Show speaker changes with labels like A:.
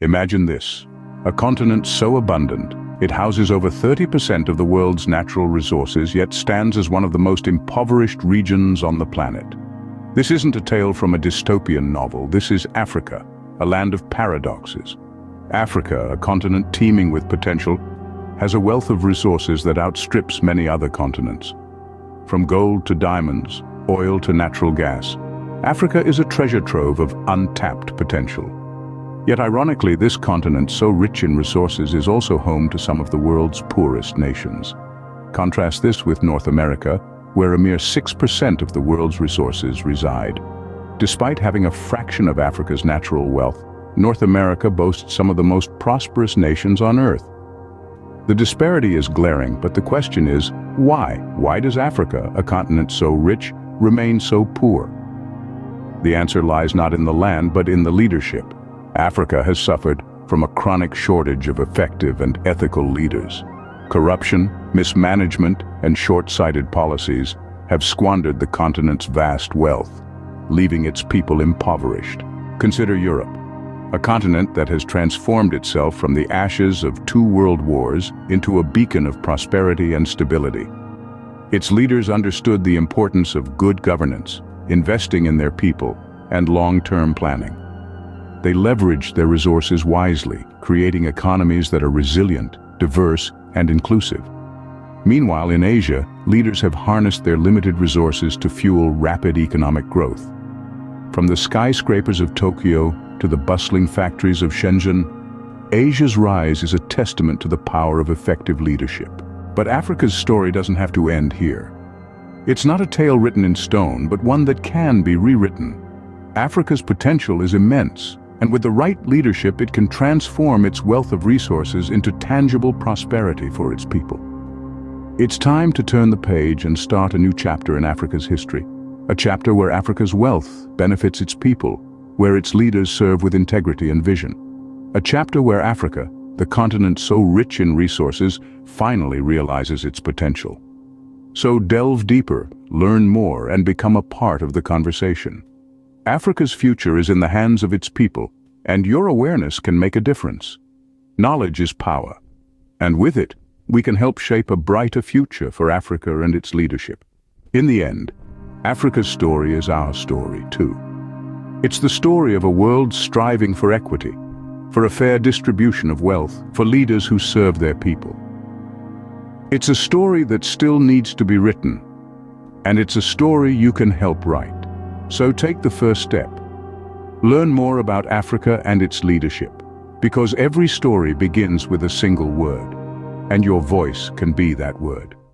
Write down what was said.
A: Imagine this, a continent so abundant, it houses over 30% of the world's natural resources, yet stands as one of the most impoverished regions on the planet. This isn't a tale from a dystopian novel, this is Africa, a land of paradoxes. Africa, a continent teeming with potential, has a wealth of resources that outstrips many other continents. From gold to diamonds, oil to natural gas, Africa is a treasure trove of untapped potential. Yet ironically, this continent, so rich in resources, is also home to some of the world's poorest nations. Contrast this with North America, where a mere 6% of the world's resources reside. Despite having a fraction of Africa's natural wealth, North America boasts some of the most prosperous nations on Earth. The disparity is glaring, but the question is, why? Why does Africa, a continent so rich, remain so poor? The answer lies not in the land, but in the leadership. Africa has suffered from a chronic shortage of effective and ethical leaders. Corruption, mismanagement, and short-sighted policies have squandered the continent's vast wealth, leaving its people impoverished. Consider Europe, a continent that has transformed itself from the ashes of 2 world wars into a beacon of prosperity and stability. Its leaders understood the importance of good governance, investing in their people, and long-term planning. They leveraged their resources wisely, creating economies that are resilient, diverse, and inclusive. Meanwhile, in Asia, leaders have harnessed their limited resources to fuel rapid economic growth. From the skyscrapers of Tokyo to the bustling factories of Shenzhen, Asia's rise is a testament to the power of effective leadership. But Africa's story doesn't have to end here. It's not a tale written in stone, but one that can be rewritten. Africa's potential is immense, and with the right leadership, it can transform its wealth of resources into tangible prosperity for its people. It's time to turn the page and start a new chapter in Africa's history. A chapter where Africa's wealth benefits its people, where its leaders serve with integrity and vision. A chapter where Africa, the continent so rich in resources, finally realizes its potential. So delve deeper, learn more, and become a part of the conversation. Africa's future is in the hands of its people, and your awareness can make a difference. Knowledge is power, and with it, we can help shape a brighter future for Africa and its leadership. In the end, Africa's story is our story too. It's the story of a world striving for equity, for a fair distribution of wealth, for leaders who serve their people. It's a story that still needs to be written, and it's a story you can help write. So take the first step. Learn more about Africa and its leadership, because every story begins with a single word, and your voice can be that word.